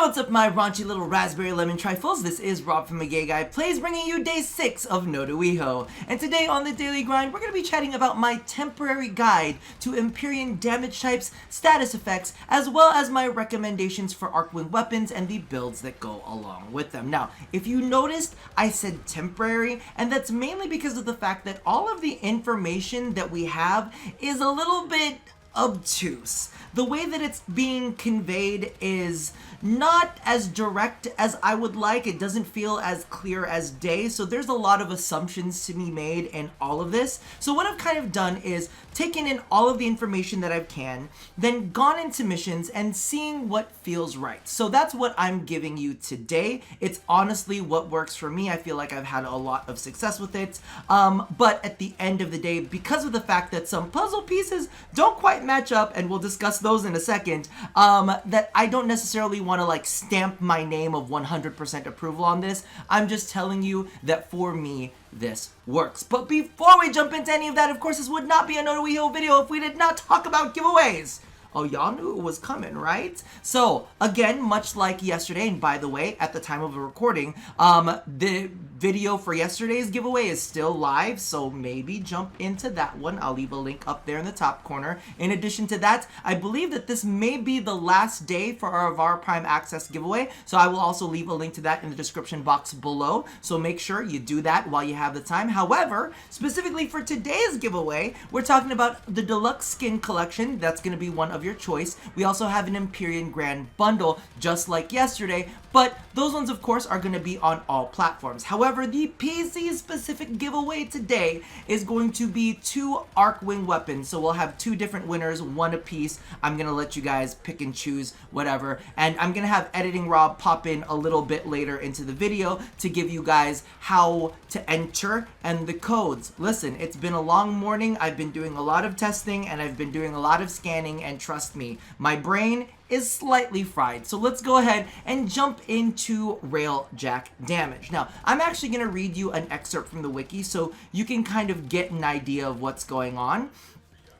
What's up, my raunchy little raspberry lemon trifles? This is Rob from A Gay Guy Plays, bringing you day 6 of nodewihoe. And today on the Daily Grind, we're going to be chatting about my temporary guide to Empyrean damage types, status effects, as well as my recommendations for Arcwing weapons and the builds that go along with them. Now, if you noticed, I said temporary, and that's mainly because of the fact that all of the information that we have is a little bit obtuse. The way that it's being conveyed is not as direct as I would like. It doesn't feel as clear as day, so there's a lot of assumptions to be made in all of this. So what I've kind of done is taken in all of the information that I can, then gone into missions and seeing what feels right. So that's what I'm giving you today. It's honestly what works for me. I feel like I've had a lot of success with it, but at the end of the day, because of the fact that some puzzle pieces don't quite match up, and we'll discuss those in a second, that I don't necessarily want to like stamp my name of 100% approval on this. I'm just telling you that for me, this works. But before we jump into any of that, of course, this would not be a nodewihoe video if we did not talk about giveaways. Oh, y'all knew it was coming, right? So, again, much like yesterday, and by the way, at the time of the recording, the video for yesterday's giveaway is still live, so maybe jump into that one. I'll leave a link up there in the top corner. In addition to that, I believe that this may be the last day for our Ivara Prime Access giveaway, so I will also leave a link to that in the description box below, so make sure you do that while you have the time. However, specifically for today's giveaway, we're talking about the Deluxe Skin Collection. That's going to be one of your choice. We also have an Empyrean Grand Bundle, just like yesterday, but those ones, of course, are going to be on all platforms. However, the PC-specific giveaway today is going to be 2 Arcwing weapons, so we'll have 2 different winners, one apiece. I'm going to let you guys pick and choose whatever, and I'm going to have Editing Rob pop in a little bit later into the video to give you guys how to enter and the codes. Listen, it's been a long morning. I've been doing a lot of testing, and I've been doing a lot of scanning, and trust me, my brain is slightly fried. So let's go ahead and jump into railjack damage. Now, I'm actually going to read you an excerpt from the wiki so you can kind of get an idea of what's going on.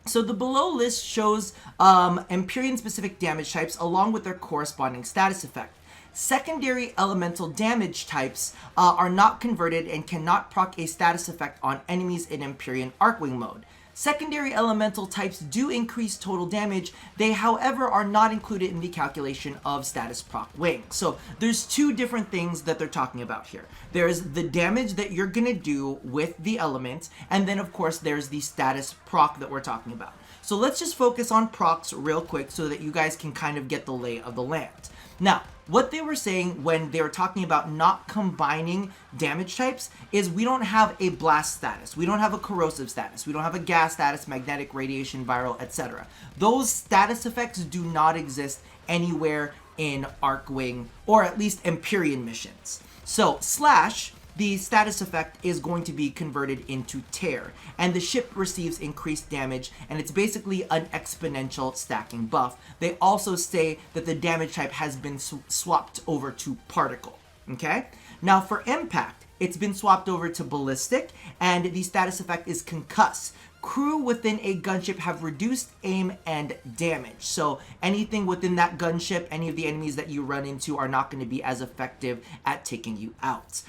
So the below list shows Empyrean specific damage types along with their corresponding status effect. Secondary elemental damage types are not converted and cannot proc a status effect on enemies in Empyrean Arcwing mode. Secondary elemental types do increase total damage. They, however, are not included in the calculation of status proc wing. So there's 2 different things that they're talking about here. There's the damage that you're going to do with the element, and then, of course, there's the status proc that we're talking about. So let's just focus on procs real quick so that you guys can kind of get the lay of the land. Now, what they were saying when they were talking about not combining damage types is we don't have a blast status, we don't have a corrosive status, we don't have a gas status, magnetic, radiation, viral, etc. Those status effects do not exist anywhere in Arcwing, or at least Empyrean missions. So, slash, the status effect is going to be converted into tear, and the ship receives increased damage, and it's basically an exponential stacking buff. They also say that the damage type has been swapped over to particle, okay? Now for impact, it's been swapped over to ballistic, and the status effect is concuss. Crew within a gunship have reduced aim and damage. So anything within that gunship, any of the enemies that you run into are not going to be as effective at taking you out.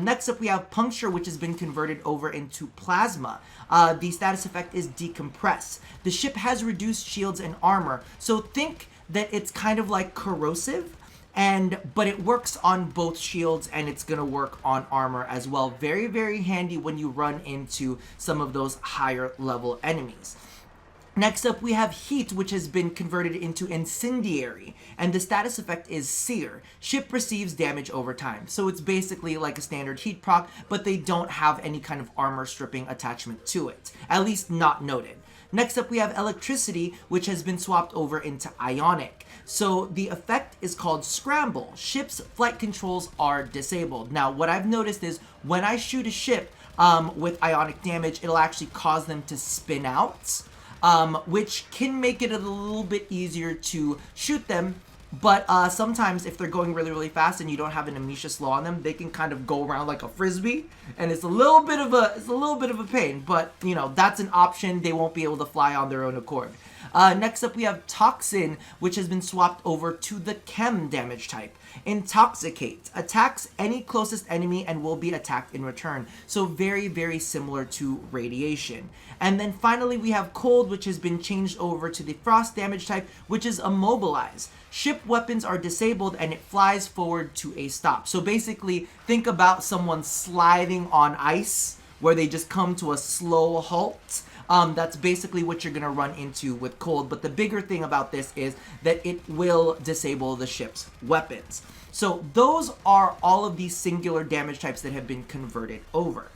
Next up, we have puncture, which has been converted over into plasma. The status effect is decompress. The ship has reduced shields and armor. So think that it's kind of like corrosive, but it works on both shields, and it's going to work on armor as well. Very, very handy when you run into some of those higher level enemies. Next up, we have heat, which has been converted into incendiary, and the status effect is sear. Ship receives damage over time. So it's basically like a standard heat proc, but they don't have any kind of armor stripping attachment to it, at least not noted. Next up, we have electricity, which has been swapped over into ionic. So the effect is called scramble. Ship's flight controls are disabled. Now, what I've noticed is when I shoot a ship with ionic damage, it'll actually cause them to spin out, which can make it a little bit easier to shoot them. But sometimes if they're going really, really fast and you don't have an amnesia slow on them, they can kind of go around like a frisbee, and it's a little bit of a pain. But you know, that's an option. They won't be able to fly on their own accord. Next up, we have Toxin, which has been swapped over to the CHEM damage type. Intoxicate attacks any closest enemy and will be attacked in return. So very, very similar to Radiation. And then finally, we have Cold, which has been changed over to the Frost damage type, which is Immobilize. Ship weapons are disabled and it flies forward to a stop. So basically, think about someone sliding on ice where they just come to a slow halt. That's basically what you're going to run into with Cold. But the bigger thing about this is that it will disable the ship's weapons. So those are all of these singular damage types that have been converted over.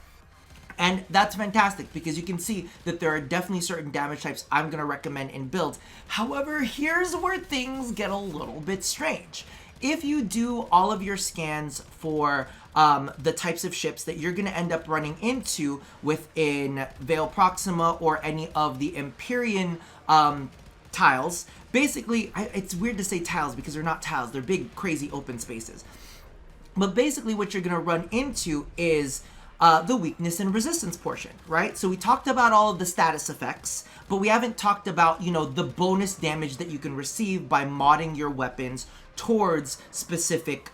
And that's fantastic because you can see that there are definitely certain damage types I'm going to recommend in builds. However, here's where things get a little bit strange. If you do all of your scans for the types of ships that you're going to end up running into within Vale Proxima or any of the Empyrean tiles, basically, it's weird to say tiles because they're not tiles, they're big, crazy open spaces. But basically what you're going to run into is the weakness and resistance portion, right? So we talked about all of the status effects, but we haven't talked about, you know, the bonus damage that you can receive by modding your weapons towards specific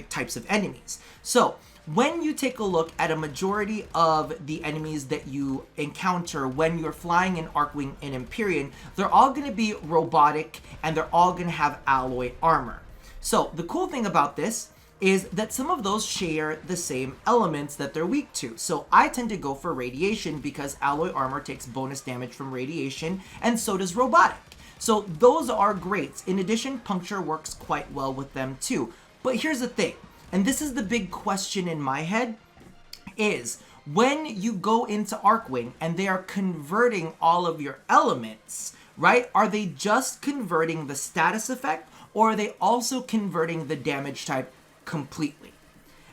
types of enemies. So when you take a look at a majority of the enemies that you encounter when you're flying in Arcwing and Empyrean, they're all going to be robotic and they're all going to have alloy armor. So the cool thing about this is that some of those share the same elements that they're weak to. So I tend to go for Radiation because alloy armor takes bonus damage from radiation, and so does robotic. So those are great. In addition, puncture works quite well with them too. But here's the thing, and this is the big question in my head, is when you go into Arcwing and they are converting all of your elements, right? Are they just converting the status effect, or are they also converting the damage type completely?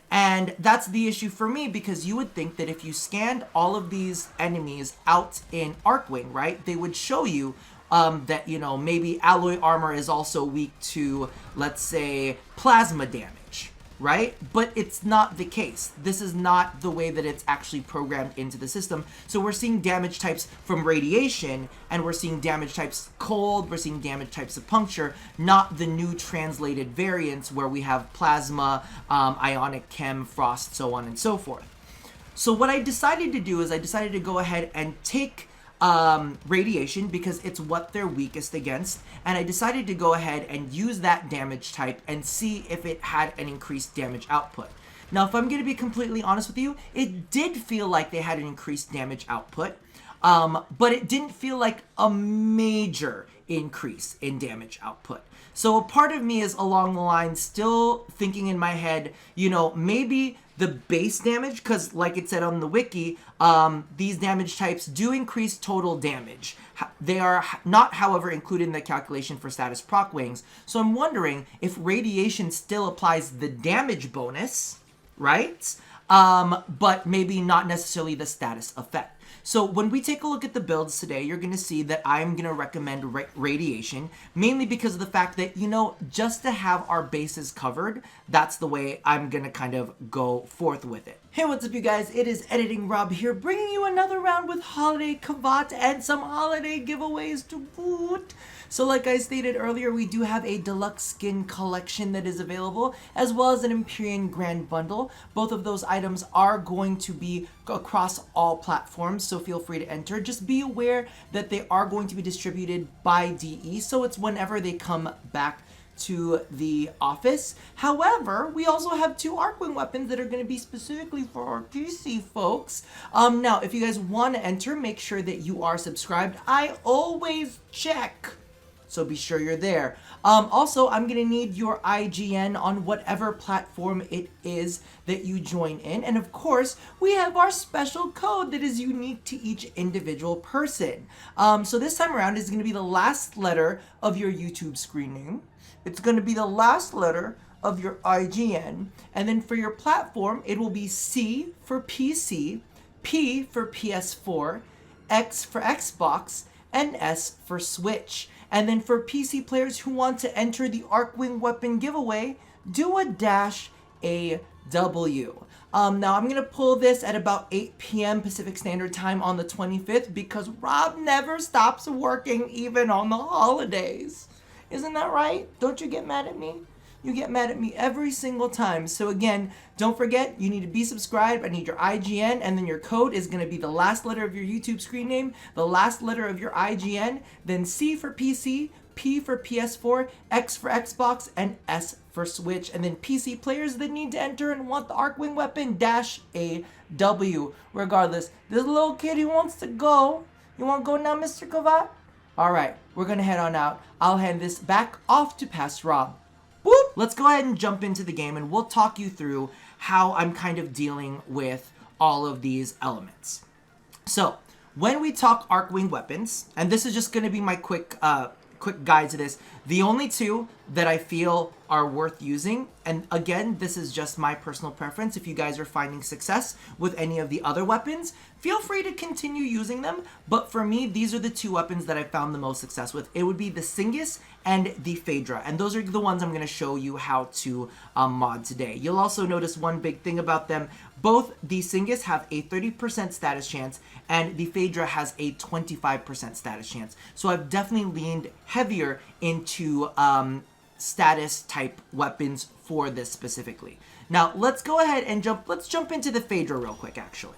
And that's the issue for me, because you would think that if you scanned all of these enemies out in Arcwing, right, they would show you that, you know, maybe alloy armor is also weak to, let's say, plasma damage, right? But it's not the case. This is not the way that it's actually programmed into the system. So we're seeing damage types from radiation, and we're seeing damage types cold, we're seeing damage types of puncture, not the new translated variants where we have plasma, ionic chem, frost, so on and so forth. So what I decided to do is I decided to go ahead and take radiation because it's what they're weakest against, and I decided to go ahead and use that damage type and see if it had an increased damage output. Now, if I'm going to be completely honest with you, it did feel like they had an increased damage output, but it didn't feel like a major increase in damage output. So a part of me is along the line still thinking in my head, you know, maybe the base damage, because like it said on the wiki, these damage types do increase total damage. They are not, however, included in the calculation for status proc wings. So I'm wondering if radiation still applies the damage bonus, right? But maybe not necessarily the status effect. So when we take a look at the builds today, you're going to see that I'm going to recommend radiation, mainly because of the fact that, you know, just to have our bases covered, that's the way I'm going to kind of go forth with it. Hey, what's up, you guys? It is Editing Rob here, bringing you another round with Holiday Kavat and some holiday giveaways to boot. So like I stated earlier, we do have a deluxe skin collection that is available, as well as an Empyrean Grand Bundle. Both of those items are going to be across all platforms, so feel free to enter. Just be aware that they are going to be distributed by DE, so it's whenever they come back to the office. However, we also have 2 Arcwing weapons that are going to be specifically for our PC folks. Now, if you guys want to enter, make sure that you are subscribed. I always check, so be sure you're there. Also, I'm going to need your IGN on whatever platform it is that you join in. And of course, we have our special code that is unique to each individual person. So this time around is going to be the last letter of your YouTube screen name. It's going to be the last letter of your IGN. And then for your platform, it will be C for PC, P for PS4, X for Xbox, and S for Switch. And then for PC players who want to enter the Arcwing weapon giveaway, do a -AW. Now I'm gonna pull this at about 8 p.m. Pacific Standard Time on the 25th because Rob never stops working even on the holidays. Isn't that right? Don't you get mad at me? You get mad at me every single time. So again, don't forget, you need to be subscribed. I need your IGN, and then your code is going to be the last letter of your YouTube screen name, the last letter of your IGN, then C for PC, P for PS4, X for Xbox, and S for Switch. And then PC players that need to enter and want the Arcwing weapon, -AW. Regardless, this little kid, he wants to go. You want to go now, Mr. Kavat? All right, we're going to head on out. I'll hand this back off to Past Rob. Whoop! Let's go ahead and jump into the game, and we'll talk you through how I'm kind of dealing with all of these elements. So, when we talk Arcwing weapons, and this is just going to be my quick guide to this, the only two that I feel are worth using, and again, this is just my personal preference. If you guys are finding success with any of the other weapons, feel free to continue using them, but for me, these are the two weapons that I found the most success with. It would be the Singus and the Phaedra, and those are the ones I'm going to show you how to mod today. You'll also notice one big thing about them. Both the Singus have a 30% status chance, and the Phaedra has a 25% status chance. So I've definitely leaned heavier into status type weapons for this specifically. Now let's go ahead and jump into the Phaedra real quick actually.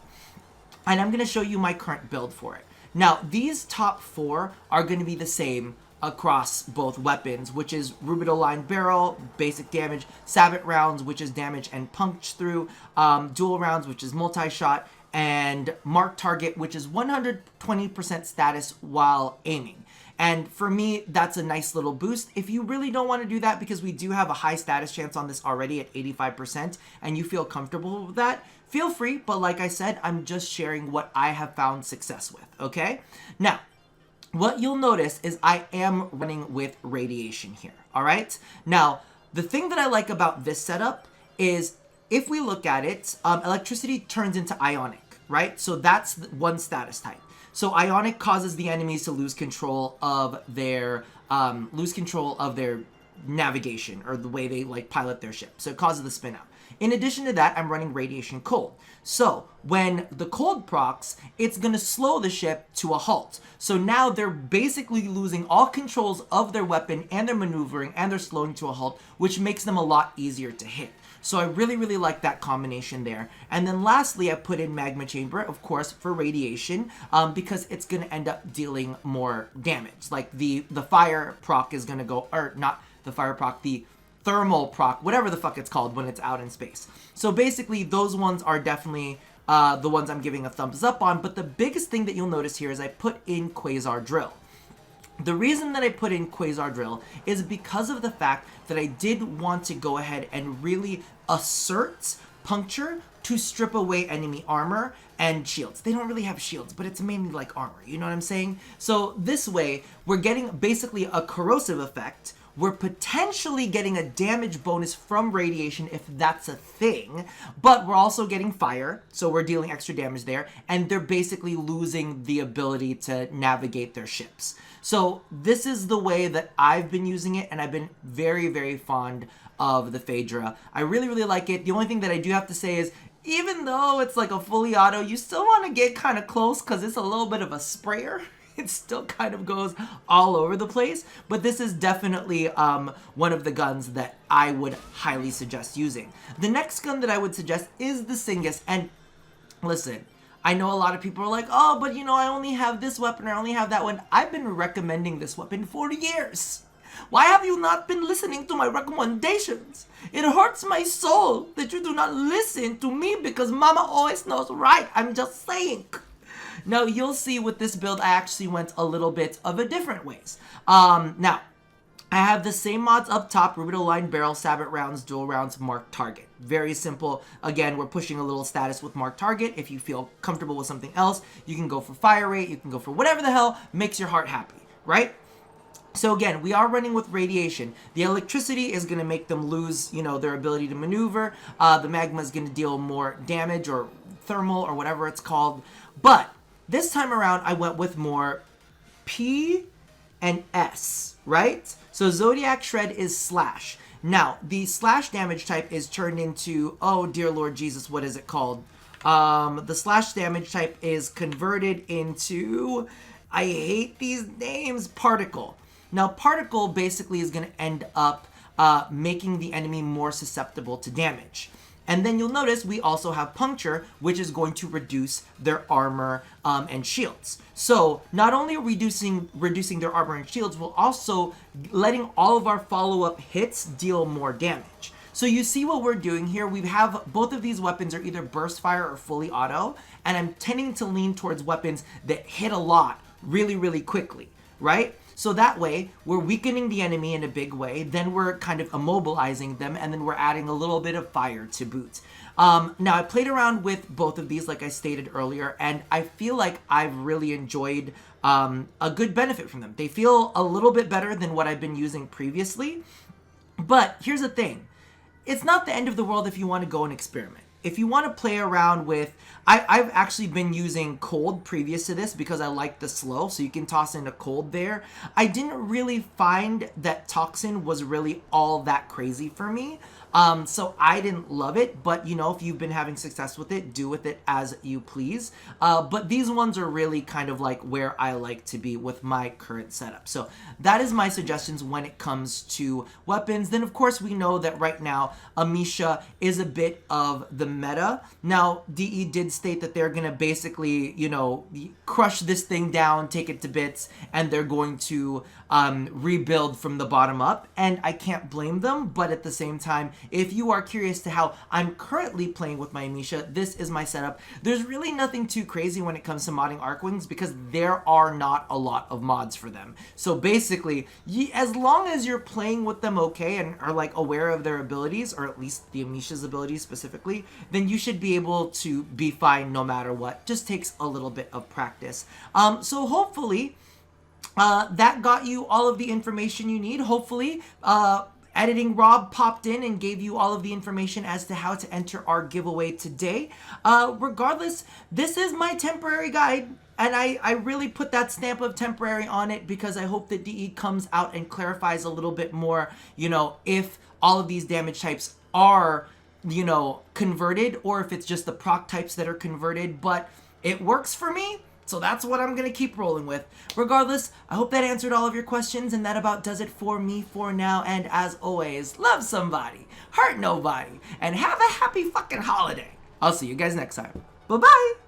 And I'm going to show you my current build for it. Now these top four are going to be the same across both weapons, which is Rubido Line Barrel, basic damage, Sabot rounds, which is damage and punch through, dual rounds, which is multi-shot, and Mark Target, which is 120% status while aiming. And for me, that's a nice little boost. If you really don't want to do that, because we do have a high status chance on this already at 85%, and you feel comfortable with that, feel free. But like I said, I'm just sharing what I have found success with, okay? Now, what you'll notice is I am running with radiation here, all right? Now, the thing that I like about this setup is if we look at it, electricity turns into ionic, right? So that's one status type. So ionic causes the enemies to lose control of their navigation or the way they like pilot their ship. So it causes the spin out. In addition to that, I'm running radiation cold. So when the cold procs, it's going to slow the ship to a halt. So now they're basically losing all controls of their weapon and their maneuvering, and they're slowing to a halt, which makes them a lot easier to hit. So I really, really like that combination there. And then lastly, I put in Magma Chamber, of course, for radiation, because it's going to end up dealing more damage. Like the fire proc is going to go, or not the fire proc, the thermal proc, whatever the fuck it's called when it's out in space. So basically, those ones are definitely the ones I'm giving a thumbs up on. But the biggest thing that you'll notice here is I put in Quasar Drill. The reason that I put in Quasar Drill is because of the fact that I did want to go ahead and really assert Puncture to strip away enemy armor and shields. They don't really have shields, but it's mainly like armor, you know what I'm saying? So this way, we're getting basically a corrosive effect. We're potentially getting a damage bonus from radiation if that's a thing, but we're also getting fire, so we're dealing extra damage there, and they're basically losing the ability to navigate their ships. So this is the way that I've been using it, and I've been very, very fond of the Phaedra. I really, really like it. The only thing that I do have to say is, even though it's like a fully auto, you still want to get kind of close because it's a little bit of a sprayer. It still kind of goes all over the place, but this is definitely one of the guns that I would highly suggest using. The next gun that I would suggest is the Singus, and listen, I know a lot of people are like, oh, but you know, I only have this weapon, or I only have that one. I've been recommending this weapon for years. Why have you not been listening to my recommendations? It hurts my soul that you do not listen to me because mama always knows right. I'm just saying. Now, you'll see with this build, I actually went a little bit of a different ways. Now, I have the same mods up top, Rubido Line Barrel, Sabot rounds, dual rounds, Mark Target. Very simple. Again, we're pushing a little status with Mark Target. If you feel comfortable with something else, you can go for fire rate, you can go for whatever the hell makes your heart happy, right? So again, we are running with radiation. The electricity is going to make them lose, you know, their ability to maneuver. The magma is going to deal more damage or thermal or whatever it's called. But this time around, I went with more P and S, right? So Zodiac Shred is slash. Now, the slash damage type is turned into, oh dear Lord Jesus, what is it called? The slash damage type is converted into, I hate these names, particle. Now, particle basically is going to end up making the enemy more susceptible to damage. And then you'll notice we also have puncture, which is going to reduce their armor and shields. So not only are we reducing their armor and shields, we're also letting all of our follow-up hits deal more damage. So you see what we're doing here. We have both of these weapons are either burst fire or fully auto, and I'm tending to lean towards weapons that hit a lot really, really quickly, right? So that way, we're weakening the enemy in a big way, then we're kind of immobilizing them, and then we're adding a little bit of fire to boot. Now, I played around with both of these, like I stated earlier, and I feel like I've really enjoyed a good benefit from them. They feel a little bit better than what I've been using previously, but here's the thing. It's not the end of the world if you want to go and experiment. If you want to play around with, I've actually been using cold previous to this because I like the slow, so you can toss in a cold there. I didn't really find that Toxin was really all that crazy for me. So I didn't love it, but you know, if you've been having success with it, do with it as you please. But these ones are really kind of like where I like to be with my current setup. So that is my suggestions when it comes to weapons. Then of course we know that right now Amisha is a bit of the meta. Now DE did state that they're gonna basically, you know, crush this thing down, take it to bits, and they're going to rebuild from the bottom up, and I can't blame them. But at the same time, if you are curious to how I'm currently playing with my Amisha, this is my setup. There's really nothing too crazy when it comes to modding Arcwings because there are not a lot of mods for them. So basically, as long as you're playing with them okay and are like aware of their abilities, or at least the Amisha's abilities specifically, then you should be able to be fine no matter what. Just takes a little bit of practice. So hopefully, that got you all of the information you need. Hopefully, Editing Rob popped in and gave you all of the information as to how to enter our giveaway today. Regardless, this is my temporary guide, and I really put that stamp of temporary on it because I hope that DE comes out and clarifies a little bit more, you know, if all of these damage types are, you know, converted, or if it's just the proc types that are converted. But it works for me, so that's what I'm going to keep rolling with. Regardless, I hope that answered all of your questions, and that about does it for me for now. And as always, love somebody, hurt nobody, and have a happy fucking holiday. I'll see you guys next time. Bye-bye!